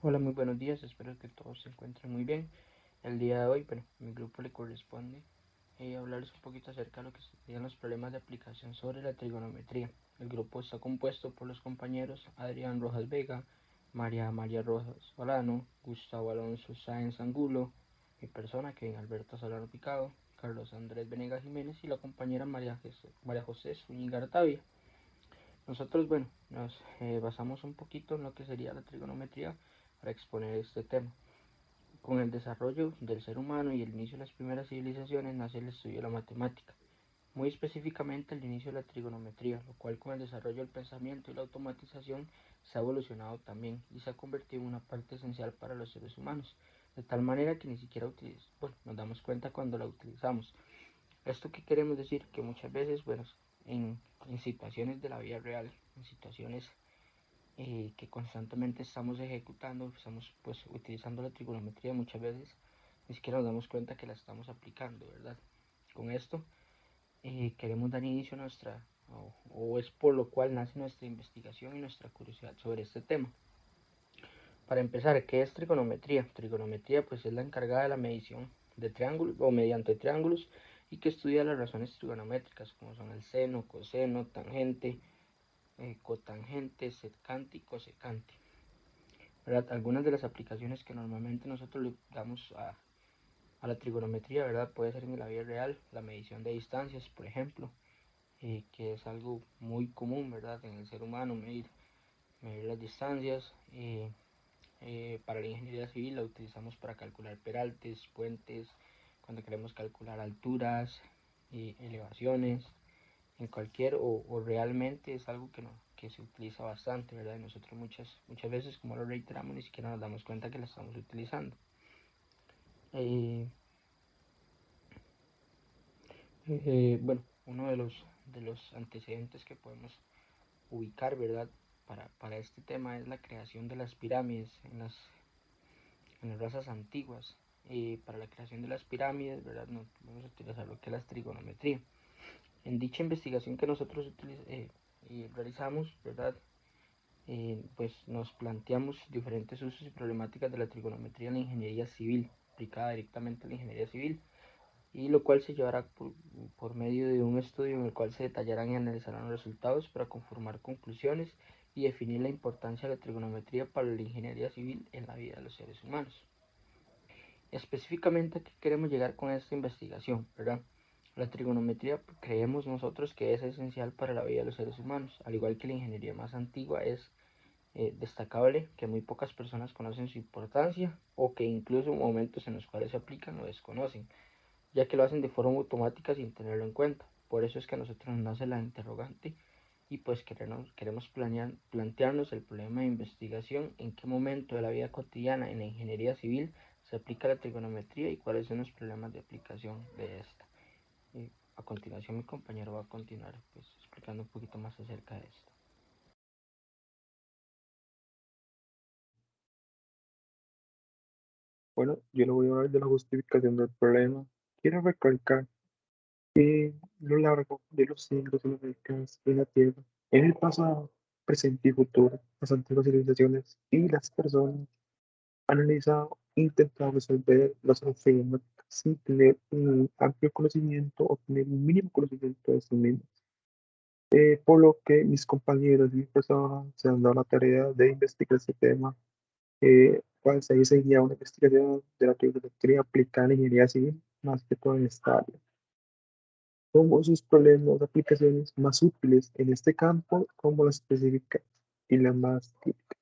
Hola, muy buenos días, espero que todos se encuentren muy bien. El día de hoy, bueno, a mi grupo le corresponde hablarles un poquito acerca de lo que serían los problemas de aplicación sobre la trigonometría. El grupo está compuesto por los compañeros Adrián Rojas Vega, María Rojas Solano, Gustavo Alonso Sáenz Angulo, mi persona Kevin Alberto Solano Picado, Carlos Andrés Venegas Jiménez y la compañera María José Zúñiga Artavia. Nosotros, bueno, nos basamos un poquito en lo que sería la trigonometría para exponer este tema. Con el desarrollo del ser humano y el inicio de las primeras civilizaciones nace el estudio de la matemática, muy específicamente el inicio de la trigonometría, lo cual con el desarrollo del pensamiento y la automatización se ha evolucionado también y se ha convertido en una parte esencial para los seres humanos, de tal manera que ni siquiera nos damos cuenta cuando la utilizamos. ¿Esto qué queremos decir? Que muchas veces, bueno, en situaciones de la vida real, en situaciones que constantemente estamos ejecutando, estamos pues utilizando la trigonometría muchas veces, ni siquiera nos damos cuenta que la estamos aplicando, ¿verdad? Con esto queremos dar inicio a o es por lo cual nace nuestra investigación y nuestra curiosidad sobre este tema. Para empezar, ¿qué es trigonometría? Trigonometría pues es la encargada de la medición de triángulos o mediante triángulos y que estudia las razones trigonométricas como son el seno, coseno, tangente, cotangente, secante y cosecante. ¿Verdad? Algunas de las aplicaciones que normalmente nosotros le damos a la trigonometría, ¿verdad? Puede ser en la vida real, la medición de distancias, por ejemplo, que es algo muy común, ¿verdad? En el ser humano, medir las distancias. Para la ingeniería civil la utilizamos para calcular peraltes, puentes, cuando queremos calcular alturas, elevaciones, en cualquier o realmente es algo que se utiliza bastante, ¿verdad? Y nosotros muchas veces, como lo reiteramos, ni siquiera nos damos cuenta que la estamos utilizando. Eh, bueno, uno de los antecedentes que podemos ubicar, ¿verdad? Para este tema es la creación de las pirámides en las razas antiguas. Para la creación de las pirámides, ¿verdad? No, vamos a utilizar lo que es la trigonometría. En dicha investigación que nosotros realizamos, ¿verdad? Pues nos planteamos diferentes usos y problemáticas de la trigonometría en la ingeniería civil, aplicada directamente a la ingeniería civil, y lo cual se llevará por medio de un estudio en el cual se detallarán y analizarán los resultados para conformar conclusiones y definir la importancia de la trigonometría para la ingeniería civil en la vida de los seres humanos. Específicamente, ¿a qué queremos llegar con esta investigación? ¿Verdad? La trigonometría creemos nosotros que es esencial para la vida de los seres humanos, al igual que la ingeniería más antigua es destacable que muy pocas personas conocen su importancia o que incluso en momentos en los cuales se aplican lo desconocen, ya que lo hacen de forma automática sin tenerlo en cuenta. Por eso es que a nosotros nos nace la interrogante y pues queremos plantearnos el problema de investigación, en qué momento de la vida cotidiana en la ingeniería civil se aplica la trigonometría y cuáles son los problemas de aplicación de esta. A continuación mi compañero va a continuar pues explicando un poquito más acerca de esto. Bueno, yo no voy a hablar de la justificación del problema. Quiero recalcar que a lo largo de los siglos y las décadas de la Tierra, en el pasado, presente y futuro, las antiguas civilizaciones y las personas han analizado, intentado resolver los problemas sin tener un amplio conocimiento o tener un mínimo conocimiento de estos mismos. Por lo que mis compañeros y mi persona se han dado la tarea de investigar este tema, cual se diseña una investigación de la trigonometría aplicada en ingeniería civil, más que todo en esta área. Como sus problemas de aplicaciones más útiles en este campo, como las específicas y las más críticas.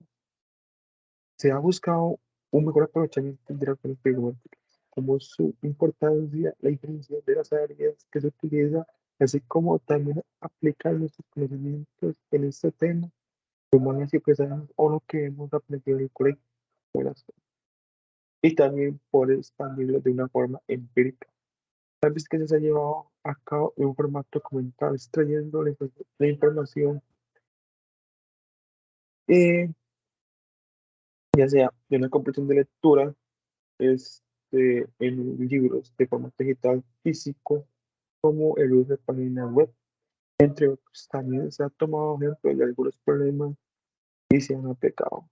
Se ha buscado un mejor aprovechamiento de las trigonométricas, como su importancia, la diferencia de las áreas que se utiliza, así como también aplicar nuestros conocimientos en este tema, como las que sabemos o lo que hemos aprendido en el colegio, y también por expandirlo de una forma empírica. La investigación se ha llevado a cabo en un formato documental, extrayendo la información, eh, ya sea de una comprensión de lectura, en libros de formato digital físico, como el uso de páginas web, entre otros. También se ha tomado ejemplo de algunos problemas y se han aplicado.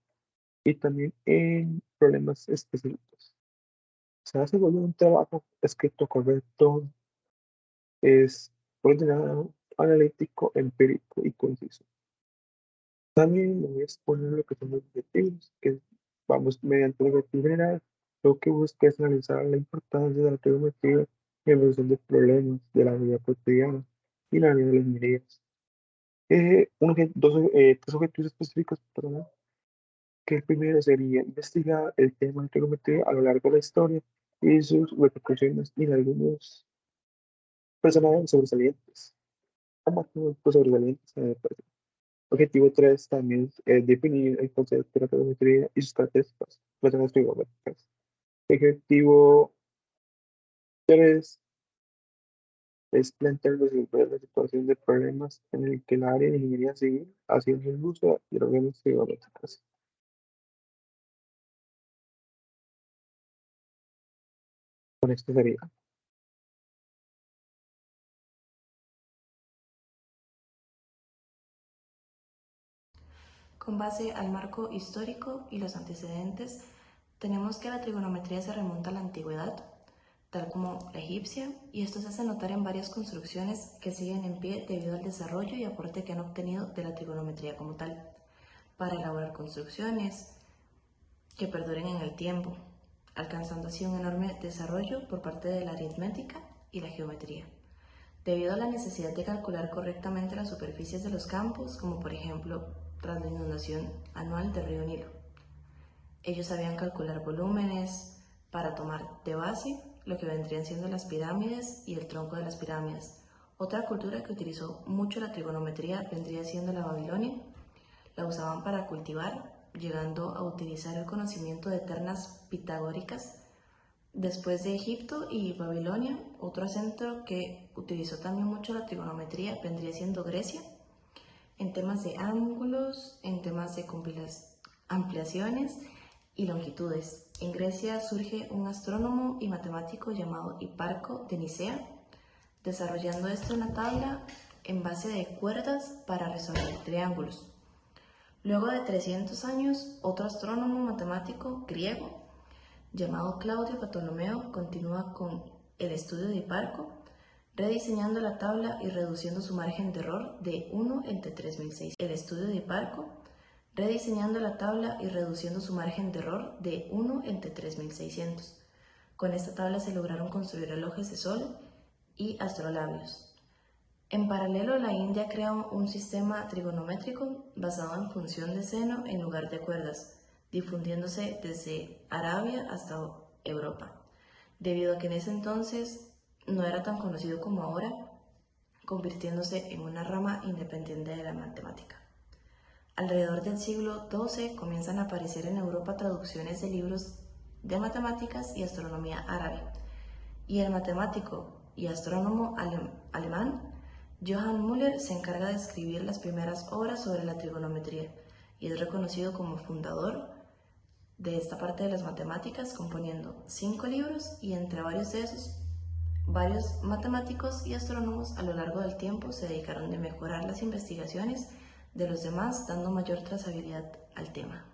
y también en problemas específicos. Se hace un trabajo escrito correcto, es ordenado, analítico, empírico y conciso. También le voy a exponer lo que son los objetivos, que vamos mediante el objetivo general, lo que busca es analizar la importancia de la trigonometría en resolución de problemas de la vida cotidiana y la vida de las ingenierías. Tres objetivos específicos, perdón, que el primero sería investigar el tema de trigonometría a lo largo de la historia y sus repercusiones y de algunos personajes sobresalientes, o máximo sobresalientes. Objetivo 3 también es definir el concepto de la trigonometría y sus características trigonométricas. Objetivo 3 es plantear resolver la situación de problemas en el que el área de ingeniería civil haciendo el uso de órganos trigonométricas. Con esto sería. Con base al marco histórico y los antecedentes, tenemos que la trigonometría se remonta a la antigüedad, tal como la egipcia, y esto se hace notar en varias construcciones que siguen en pie debido al desarrollo y aporte que han obtenido de la trigonometría como tal, para elaborar construcciones que perduren en el tiempo, alcanzando así un enorme desarrollo por parte de la aritmética y la geometría, debido a la necesidad de calcular correctamente las superficies de los campos, como por ejemplo tras la inundación anual del río Nilo. Ellos sabían calcular volúmenes para tomar de base lo que vendrían siendo las pirámides y el tronco de las pirámides. Otra cultura que utilizó mucho la trigonometría vendría siendo la Babilonia. La usaban para cultivar, llegando a utilizar el conocimiento de ternas pitagóricas. Después de Egipto y Babilonia, otro centro que utilizó también mucho la trigonometría vendría siendo Grecia, en temas de ángulos, en temas de ampliaciones y longitudes. En Grecia surge un astrónomo y matemático llamado Hiparco de Nicea, desarrollando una tabla en base de cuerdas para resolver triángulos. Luego de 300 años, otro astrónomo matemático griego llamado Claudio Ptolomeo continúa con el estudio de Hiparco, rediseñando la tabla y reduciendo su margen de error de 1 entre 3600. El estudio de Hiparco, rediseñando la tabla y reduciendo su margen de error de 1 entre 3600. Con esta tabla se lograron construir relojes de sol y astrolabios. En paralelo, la India crea un sistema trigonométrico basado en función de seno en lugar de cuerdas, difundiéndose desde Arabia hasta Europa, debido a que en ese entonces no era tan conocido como ahora, convirtiéndose en una rama independiente de la matemática. Alrededor del siglo XII comienzan a aparecer en Europa traducciones de libros de matemáticas y astronomía árabe, y el matemático y astrónomo alemán Johann Müller se encarga de escribir las primeras obras sobre la trigonometría y es reconocido como fundador de esta parte de las matemáticas, componiendo 5 libros, y entre varios de esos, varios matemáticos y astrónomos a lo largo del tiempo se dedicaron a mejorar las investigaciones de los demás, dando mayor trazabilidad al tema.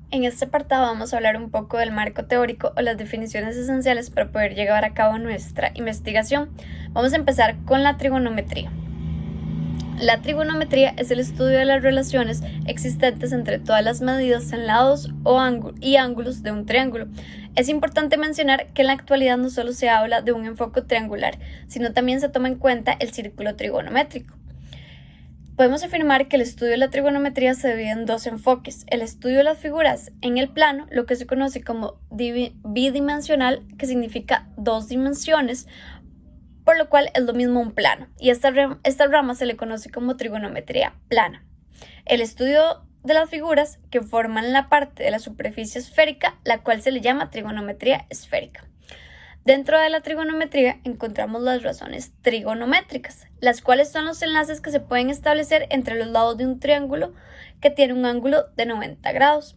En este apartado vamos a hablar un poco del marco teórico o las definiciones esenciales para poder llevar a cabo nuestra investigación. Vamos a empezar con la trigonometría. La trigonometría es el estudio de las relaciones existentes entre todas las medidas en lados y ángulos de un triángulo. Es importante mencionar que en la actualidad no solo se habla de un enfoque triangular, sino también se toma en cuenta el círculo trigonométrico. Podemos afirmar que el estudio de la trigonometría se divide en dos enfoques: el estudio de las figuras en el plano, lo que se conoce como bidimensional, que significa dos dimensiones, por lo cual es lo mismo un plano, y esta rama se le conoce como trigonometría plana. El estudio de las figuras que forman la parte de la superficie esférica, la cual se le llama trigonometría esférica. Dentro de la trigonometría encontramos las razones trigonométricas, las cuales son los enlaces que se pueden establecer entre los lados de un triángulo que tiene un ángulo de 90 grados.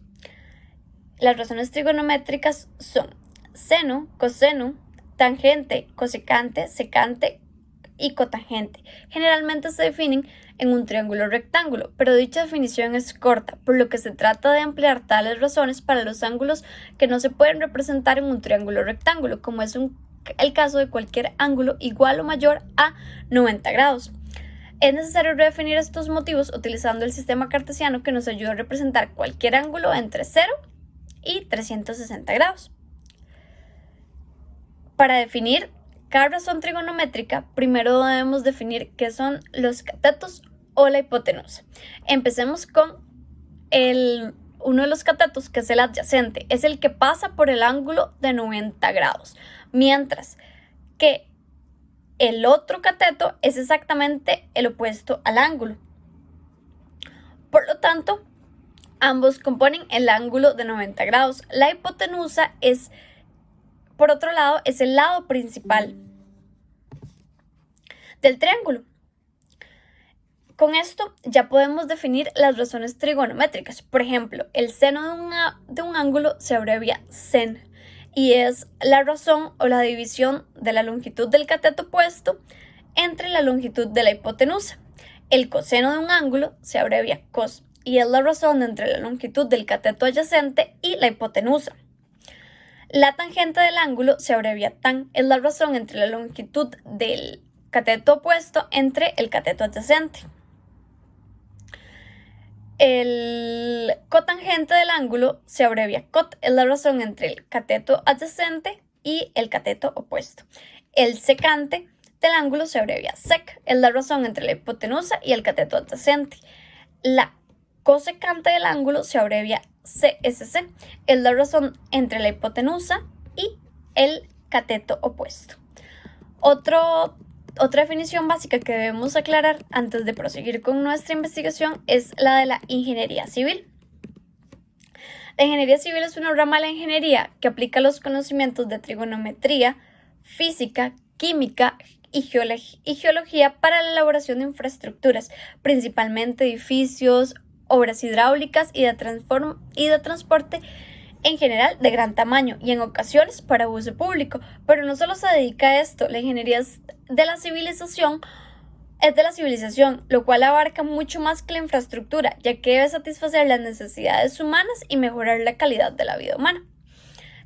Las razones trigonométricas son seno, coseno, tangente, cosecante, secante y cotangente. Generalmente se definen en un triángulo rectángulo, pero dicha definición es corta, por lo que se trata de ampliar tales razones para los ángulos que no se pueden representar en un triángulo rectángulo, como es el caso de cualquier ángulo igual o mayor a 90 grados. Es necesario redefinir estos motivos utilizando el sistema cartesiano que nos ayuda a representar cualquier ángulo entre 0 y 360 grados. Para definir cada razón trigonométrica, primero debemos definir qué son los catetos o la hipotenusa. Empecemos con uno de los catetos, que es el adyacente, es el que pasa por el ángulo de 90 grados, mientras que el otro cateto es exactamente el opuesto al ángulo. Por lo tanto, ambos componen el ángulo de 90 grados. La hipotenusa es, por otro lado, es el lado principal del triángulo. Con esto ya podemos definir las razones trigonométricas. Por ejemplo, el seno de un ángulo se abrevia sen y es la razón o la división de la longitud del cateto opuesto entre la longitud de la hipotenusa. El coseno de un ángulo se abrevia cos y es la razón entre la longitud del cateto adyacente y la hipotenusa. La tangente del ángulo se abrevia tan, es la razón entre la longitud del cateto opuesto entre el cateto adyacente. El cotangente del ángulo se abrevia cot, es la razón entre el cateto adyacente y el cateto opuesto. El secante del ángulo se abrevia sec, es la razón entre la hipotenusa y el cateto adyacente. La cosecante del ángulo se abrevia CSC, es la razón entre la hipotenusa y el cateto opuesto. Otra definición básica que debemos aclarar antes de proseguir con nuestra investigación es la de la ingeniería civil. La ingeniería civil es una rama de la ingeniería que aplica los conocimientos de trigonometría, física, química y geología para la elaboración de infraestructuras, principalmente edificios, obras hidráulicas y de transporte en general de gran tamaño y en ocasiones para uso público. Pero no solo se dedica a esto, la ingeniería es de la civilización, lo cual abarca mucho más que la infraestructura, ya que debe satisfacer las necesidades humanas y mejorar la calidad de la vida humana.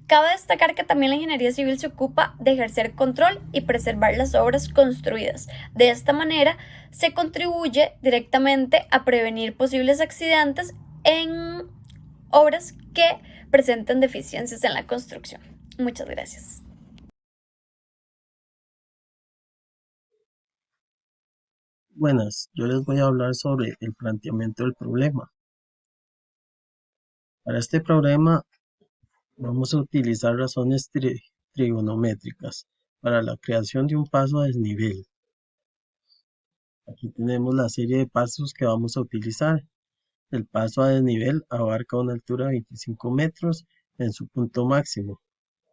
Cabe destacar que también la ingeniería civil se ocupa de ejercer control y preservar las obras construidas. De esta manera, se contribuye directamente a prevenir posibles accidentes en obras que presenten deficiencias en la construcción. Muchas gracias. Buenas, yo les voy a hablar sobre el planteamiento del problema. Para este problema vamos a utilizar razones trigonométricas para la creación de un paso a desnivel. Aquí tenemos la serie de pasos que vamos a utilizar. El paso a desnivel abarca una altura de 25 metros en su punto máximo.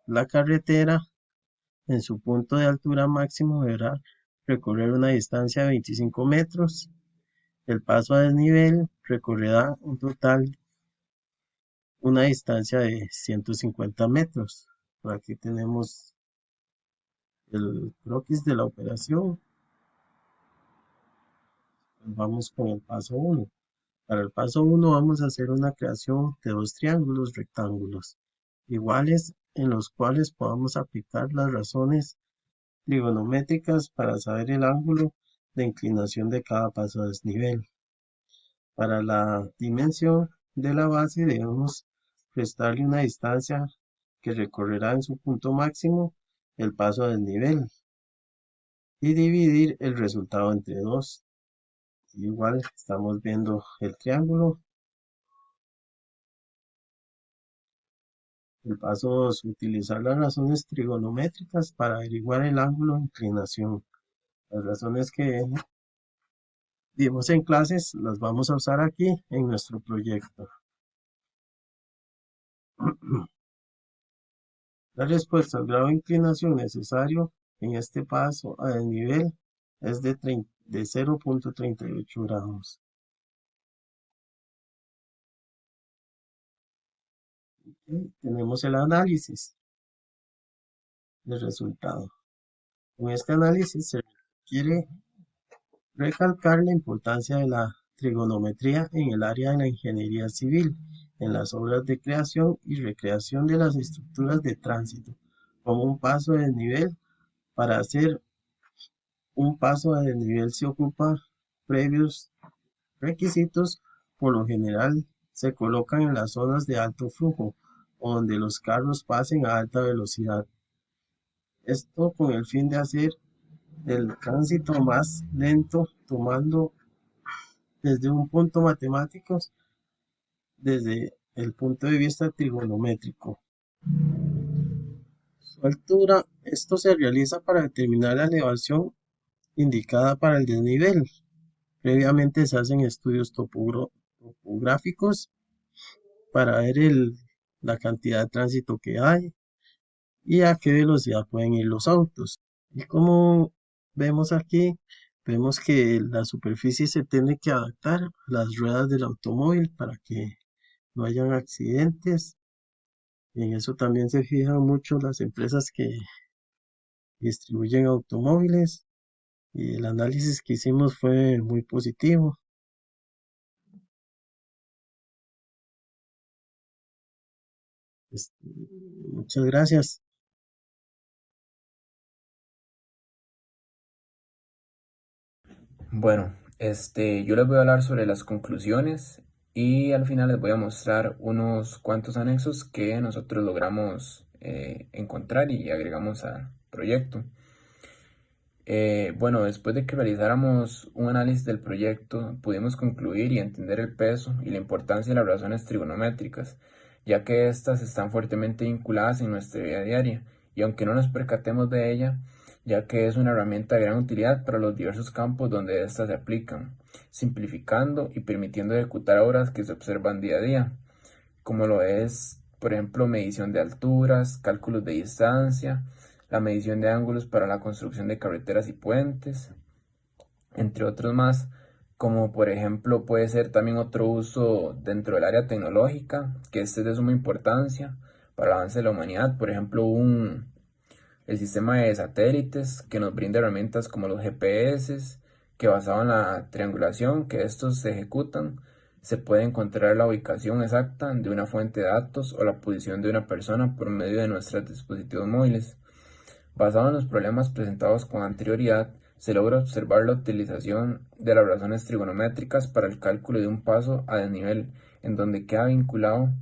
La carretera en su punto de altura máximo deberá recorrer una distancia de 25 metros. El paso a desnivel recorrerá un total una distancia de 150 metros. Por aquí tenemos el croquis de la operación. Vamos con el paso 1. Para el paso 1 vamos a hacer una creación de dos triángulos rectángulos iguales en los cuales podamos aplicar las razones trigonométricas para saber el ángulo de inclinación de cada paso a desnivel. Para la dimensión de la base debemos restarle una distancia que recorrerá en su punto máximo el paso a desnivel y dividir el resultado entre 2. Igual estamos viendo el triángulo. El paso 2, utilizar las razones trigonométricas para averiguar el ángulo de inclinación. Las razones que vimos en clases las vamos a usar aquí en nuestro proyecto. La respuesta al grado de inclinación necesario en este paso a desnivel es de 0.38 grados. Tenemos el análisis del resultado. Con este análisis se quiere recalcar la importancia de la trigonometría en el área de la ingeniería civil, en las obras de creación y recreación de las estructuras de tránsito, como un paso de desnivel. Para hacer un paso de desnivel se ocupa previos requisitos. Por lo general se colocan en las zonas de alto flujo o donde los carros pasen a alta velocidad. Esto con el fin de hacer el tránsito más lento, tomando desde un punto matemático, desde el punto de vista trigonométrico. Su altura, esto se realiza para determinar la elevación indicada para el desnivel. Previamente se hacen estudios topográficos para ver la cantidad de tránsito que hay y a qué velocidad pueden ir los autos. Y como vemos aquí, vemos que la superficie se tiene que adaptar a las ruedas del automóvil para que no hayan accidentes. Y en eso también se fijan mucho las empresas que distribuyen automóviles. Y el análisis que hicimos fue muy positivo. Muchas gracias. Bueno, yo les voy a hablar sobre las conclusiones y al final les voy a mostrar unos cuantos anexos que nosotros logramos encontrar y agregamos al proyecto. Bueno, después de que realizáramos un análisis del proyecto, pudimos concluir y entender el peso y la importancia de las razones trigonométricas, ya que éstas están fuertemente vinculadas en nuestra vida diaria, y aunque no nos percatemos de ella, ya que es una herramienta de gran utilidad para los diversos campos donde éstas se aplican, simplificando y permitiendo ejecutar obras que se observan día a día, como lo es, por ejemplo, medición de alturas, cálculos de distancia, la medición de ángulos para la construcción de carreteras y puentes, entre otros más, como por ejemplo puede ser también otro uso dentro del área tecnológica, que es de suma importancia para el avance de la humanidad, por ejemplo el sistema de satélites que nos brinda herramientas como los GPS, que basado en la triangulación que estos se ejecutan, se puede encontrar la ubicación exacta de una fuente de datos o la posición de una persona por medio de nuestros dispositivos móviles. Basado en los problemas presentados con anterioridad, se logra observar la utilización de las razones trigonométricas para el cálculo de un paso a desnivel, en donde queda vinculado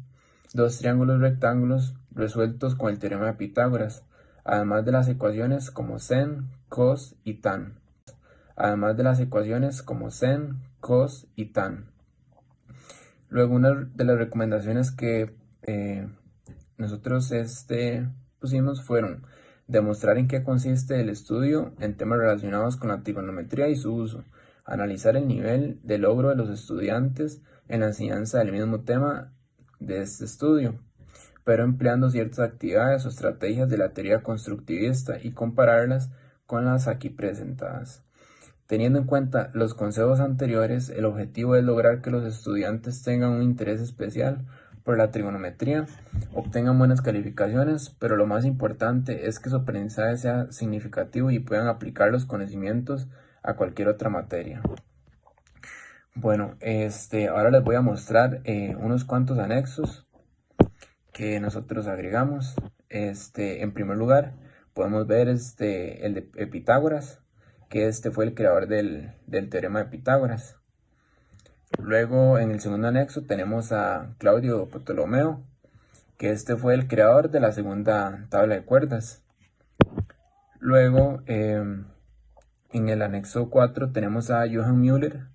dos triángulos rectángulos resueltos con el teorema de Pitágoras, además de las ecuaciones como sen, cos y tan. Luego, una de las recomendaciones que nosotros pusimos fueron demostrar en qué consiste el estudio en temas relacionados con la trigonometría y su uso, analizar el nivel de logro de los estudiantes en la enseñanza del mismo tema de este estudio, pero empleando ciertas actividades o estrategias de la teoría constructivista y compararlas con las aquí presentadas. Teniendo en cuenta los consejos anteriores, el objetivo es lograr que los estudiantes tengan un interés especial por la trigonometría, obtengan buenas calificaciones, pero lo más importante es que su aprendizaje sea significativo y puedan aplicar los conocimientos a cualquier otra materia. Bueno, ahora les voy a mostrar unos cuantos anexos que nosotros agregamos. En primer lugar, podemos ver el de Pitágoras, que fue el creador del teorema de Pitágoras. Luego, en el segundo anexo tenemos a Claudio Ptolomeo, que fue el creador de la segunda tabla de cuerdas. Luego, en el anexo 4 tenemos a Johann Müller,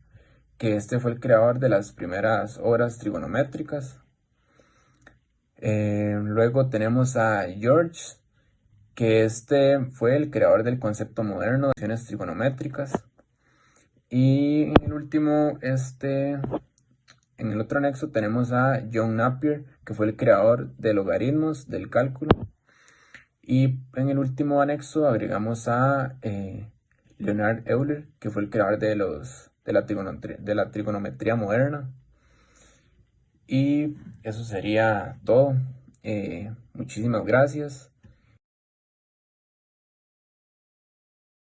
que fue el creador de las primeras obras trigonométricas. Luego tenemos a George, que fue el creador del concepto moderno de funciones trigonométricas. Y en el último, en el otro anexo tenemos a John Napier, que fue el creador de logaritmos del cálculo. Y en el último anexo agregamos a Leonhard Euler, que fue el creador de la trigonometría moderna. Y eso sería todo. Muchísimas gracias.